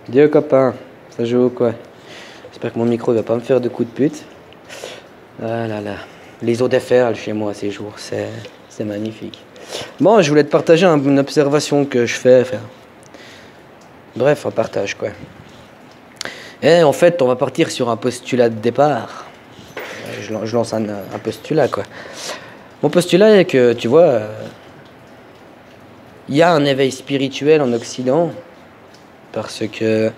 Dieu copain, ça joue ou quoi? J'espère que mon micro va pas me faire de coups de pute. Ah là là, les eaux d'affaires chez moi ces jours, c'est magnifique. Bon, je voulais te partager une observation que je fais, frère. Bref, un partage quoi. Et en fait, on va partir sur un postulat de départ. Je lance un postulat quoi. Mon postulat est que, tu vois, il y a un éveil spirituel en Occident parce que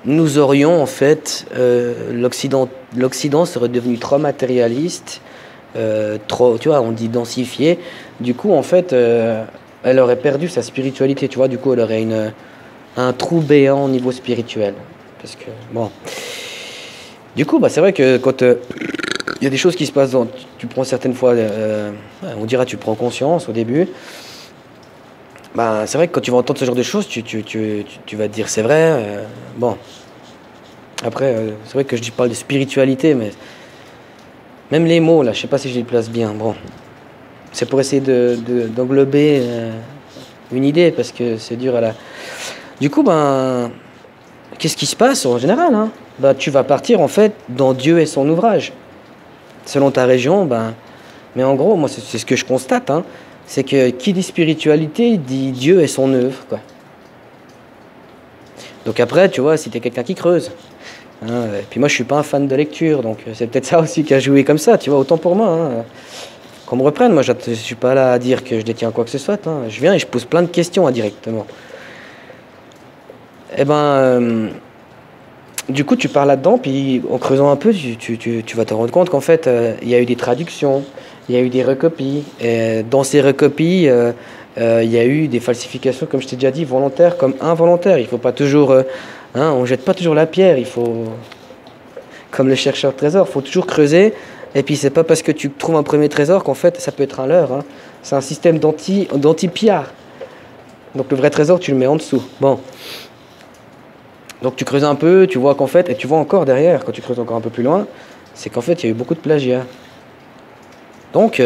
nous aurions en fait l'Occident serait devenu trop matérialiste, trop, tu vois, on dit densifié. Du coup, en fait, elle aurait perdu sa spiritualité, tu vois. Du coup, elle aurait un trou béant au niveau spirituel. Parce que, bon. Du coup, bah, c'est vrai que quand il y a des choses qui se passent, tu prends certaines fois, on dira, tu prends conscience au début. Bah, c'est vrai que quand tu vas entendre ce genre de choses, tu vas te dire c'est vrai. Bon. Après, c'est vrai que je parle de spiritualité, mais même les mots, là, je sais pas si je les place bien. Bon. C'est pour essayer d'englober une idée, parce que c'est dur à la... Du coup, ben, qu'est-ce qui se passe en général, hein? Ben, tu vas partir, en fait, dans Dieu et son ouvrage. Selon ta région, ben... Mais en gros, moi, c'est ce que je constate, hein. C'est que qui dit spiritualité, dit Dieu et son œuvre, quoi. Donc après, tu vois, si t'es quelqu'un qui creuse... Hein, et puis moi, je suis pas un fan de lecture, donc c'est peut-être ça aussi qui a joué comme ça, tu vois, autant pour moi, hein. Qu'on me reprenne, moi, je suis pas là à dire que je détiens quoi que ce soit, hein. Je viens et je pose plein de questions indirectement. Eh ben... du coup, tu parles là-dedans, puis en creusant un peu, tu vas te rendre compte qu'en fait, il y a eu des traductions, il y a eu des recopies. Et dans ces recopies, il y a eu des falsifications, comme je t'ai déjà dit, volontaires comme involontaires. Il ne faut pas toujours... on ne jette pas toujours la pierre, il faut... Comme le chercheur de trésors, il faut toujours creuser. Et puis, c'est pas parce que tu trouves un premier trésor qu'en fait, ça peut être un leurre, hein. C'est un système d'anti-pillard. Donc, le vrai trésor, tu le mets en dessous. Bon. Donc tu creuses un peu, tu vois qu'en fait, et tu vois encore derrière, quand tu creuses encore un peu plus loin, c'est qu'en fait, il y a eu beaucoup de plagiat. Donc,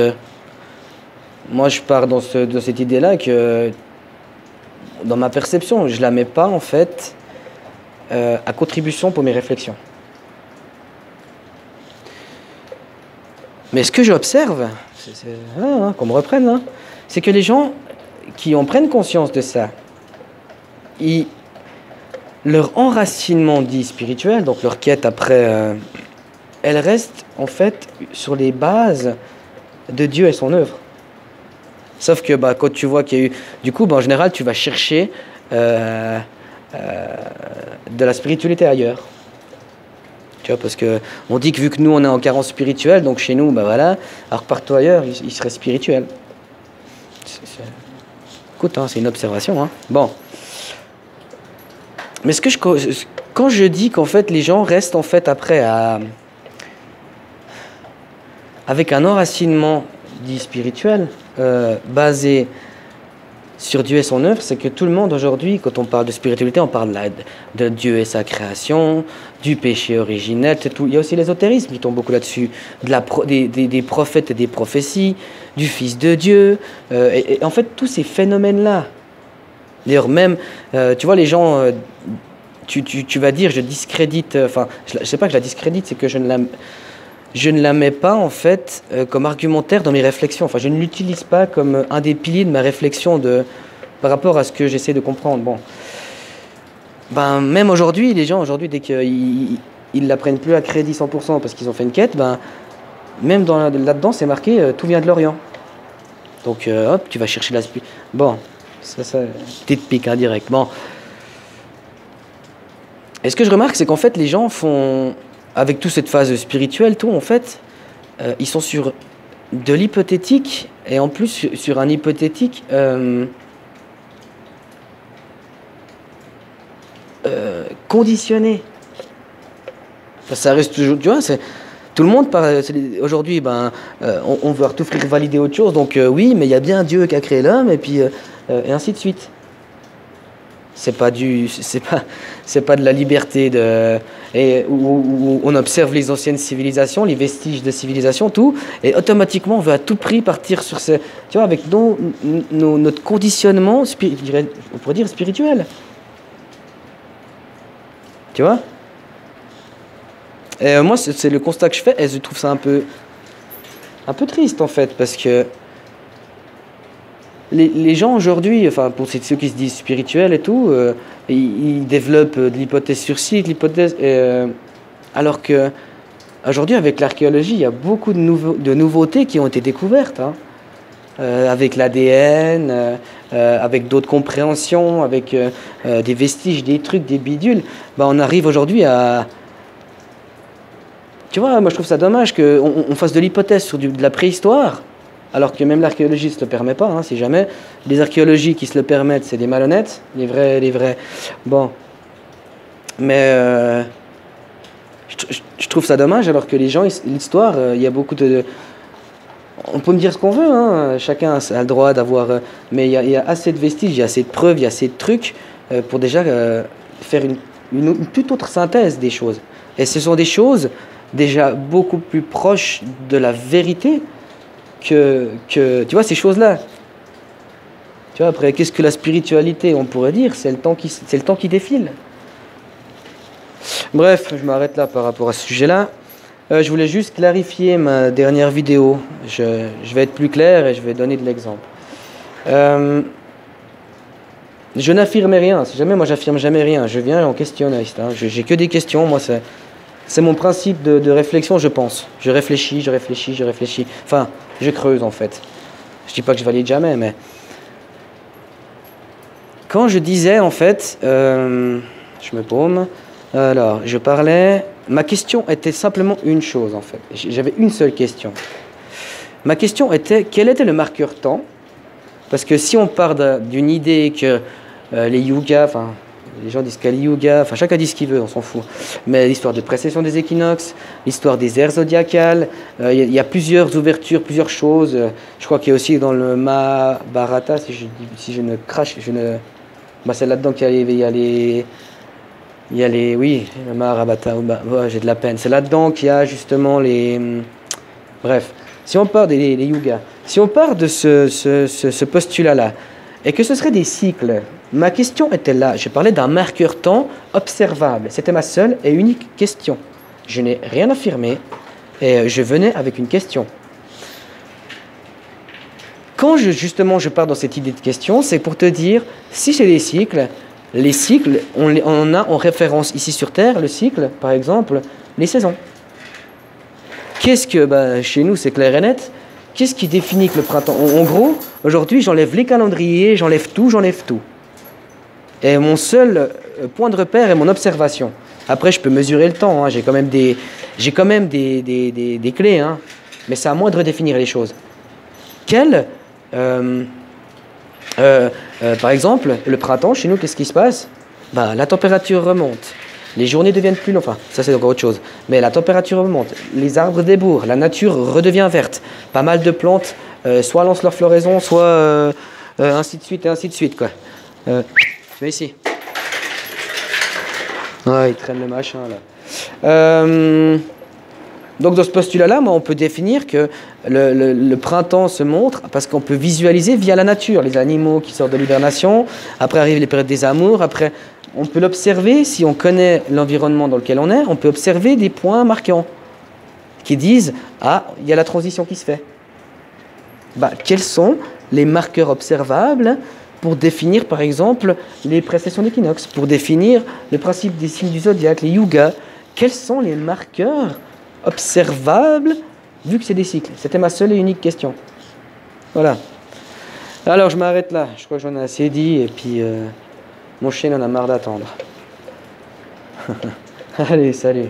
moi je pars dans cette idée-là que, dans ma perception, je la mets pas en fait à contribution pour mes réflexions. Mais ce que j'observe, qu'on me reprenne, hein, c'est que les gens qui en prennent conscience de ça, leur enracinement dit spirituel, donc leur quête après, elle reste en fait sur les bases de Dieu et son œuvre. Sauf que bah, quand tu vois qu'il y a eu... Du coup, bah, en général, tu vas chercher de la spiritualité ailleurs. Tu vois, parce que on dit que vu que nous, on est en carence spirituelle, donc chez nous, bah voilà, alors partout ailleurs, il serait spirituel. Écoute, hein, c'est une observation. Hein. Bon. Mais quand je dis qu'en fait les gens restent en fait après avec un enracinement dit spirituel basé sur Dieu et son œuvre, c'est que tout le monde aujourd'hui, quand on parle de spiritualité, on parle de Dieu et sa création, du péché originel, c'est tout. Il y a aussi l'ésotérisme qui tombe beaucoup là-dessus, des prophètes et des prophéties, du Fils de Dieu, et en fait tous ces phénomènes-là. D'ailleurs, même, tu vois, les gens, tu vas dire, je discrédite, enfin, je sais pas que je la discrédite, c'est que je ne la mets pas, en fait, comme argumentaire dans mes réflexions. Enfin, je ne l'utilise pas comme un des piliers de ma réflexion par rapport à ce que j'essaie de comprendre. Bon. Ben, même aujourd'hui, les gens, aujourd'hui, dès qu'ils ne la prennent plus à crédit 100% parce qu'ils ont fait une quête, ben, même là-dedans, c'est marqué tout vient de l'Orient. Donc, hop, tu vas chercher la... Bon. Ça, petite pique indirectement. Et ce que je remarque, c'est qu'en fait, les gens font, avec toute cette phase spirituelle, tout, en fait, ils sont sur de l'hypothétique, et en plus sur un hypothétique conditionné. Enfin, ça reste toujours, tu vois, tout le monde parle, aujourd'hui, ben, on veut tout faire valider autre chose, donc oui, mais il y a bien Dieu qui a créé l'homme, et puis... et ainsi de suite. C'est pas de la liberté où on observe les anciennes civilisations, les vestiges de civilisation, tout, et automatiquement on veut à tout prix partir sur tu vois, avec notre conditionnement, on pourrait dire spirituel. Tu vois? Et moi, c'est le constat que je fais, et je trouve ça un peu triste en fait, parce que les gens aujourd'hui, enfin pour ceux qui se disent spirituels et tout, ils développent de l'hypothèse sur site, alors que aujourd'hui avec l'archéologie, il y a beaucoup de nouveautés qui ont été découvertes, hein, avec l'ADN, avec d'autres compréhensions, avec des vestiges, des trucs, des bidules. Bah, on arrive aujourd'hui à... Tu vois, moi je trouve ça dommage qu'on fasse de l'hypothèse sur de la préhistoire, alors que même l'archéologie ne se le permet pas, hein, si jamais. Les archéologies qui se le permettent, c'est des malhonnêtes, les vrais. Bon. Mais je trouve ça dommage, alors que les gens, l'histoire, il y a beaucoup de... On peut me dire ce qu'on veut, hein, chacun a le droit d'avoir... mais il y a assez de vestiges, il y a assez de preuves, il y a assez de trucs pour déjà faire une toute autre synthèse des choses. Et ce sont des choses déjà beaucoup plus proches de la vérité que tu vois, ces choses-là. Tu vois, après, qu'est-ce que la spiritualité, on pourrait dire? C'est le temps qui défile. Bref, je m'arrête là par rapport à ce sujet-là. Je voulais juste clarifier ma dernière vidéo. Je vais être plus clair et je vais donner de l'exemple. Je n'affirme rien. Si jamais, moi, j'affirme jamais rien. Je viens en questionniste. Hein. J'ai que des questions. Moi, c'est mon principe de réflexion, je pense. Je réfléchis. Enfin, je creuse, en fait. Je dis pas que je valide jamais, mais... Quand je disais, en fait... je me paume. Alors, je parlais... Ma question était simplement une chose, en fait. J'avais une seule question. Ma question était, quel était le marqueur temps? Parce que si on part d'une idée que les yugas, enfin, les gens disent Kali Yuga, enfin, chacun dit ce qu'il veut, on s'en fout. Mais l'histoire de précession des équinoxes, l'histoire des ères zodiacales, il y a plusieurs ouvertures, plusieurs choses. Je crois qu'il y a aussi dans le Mahabharata, si je ne crache, bah, c'est là-dedans qu'il y a les... Oui, le Mahabharata, ouais, j'ai de la peine. C'est là-dedans qu'il y a justement les... Bref, si on part des yugas, si on part de ce postulat-là, et que ce serait des cycles, ma question était là. Je parlais d'un marqueur temps observable. C'était ma seule et unique question. Je n'ai rien affirmé et je venais avec une question. Quand je pars dans cette idée de question, c'est pour te dire, si c'est des cycles, les cycles, on a en référence ici sur Terre, le cycle, par exemple, les saisons. Qu'est-ce que, chez nous, c'est clair et net. Qu'est-ce qui définit que le printemps? En gros, aujourd'hui, j'enlève les calendriers, j'enlève tout. Et mon seul point de repère est mon observation. Après, je peux mesurer le temps, hein. J'ai quand même des clés, hein. Mais c'est à moi de redéfinir les choses. Par exemple, le printemps, chez nous, qu'est-ce qui se passe? La température remonte. Les journées deviennent plus longues. Enfin, ça, c'est encore autre chose. Mais la température remonte. Les arbres débourrent. La nature redevient verte. Pas mal de plantes, soit lancent leur floraison, soit ainsi de suite, quoi. Tu vois ici. Ouais, il traîne le machin, là. Donc, dans ce postulat-là, on peut définir que le printemps se montre parce qu'on peut visualiser via la nature. Les animaux qui sortent de l'hibernation. Après arrivent les périodes des amours. Après... On peut l'observer, si on connaît l'environnement dans lequel on est, on peut observer des points marquants qui disent « Ah, il y a la transition qui se fait ». Quels sont les marqueurs observables pour définir, par exemple, les précessions d'équinoxe, pour définir le principe des signes du zodiaque, les yugas? Quels sont les marqueurs observables vu que c'est des cycles? C'était ma seule et unique question. Voilà. Alors, je m'arrête là. Je crois que j'en ai assez dit et puis... Mon chien en a marre d'attendre. Allez, salut.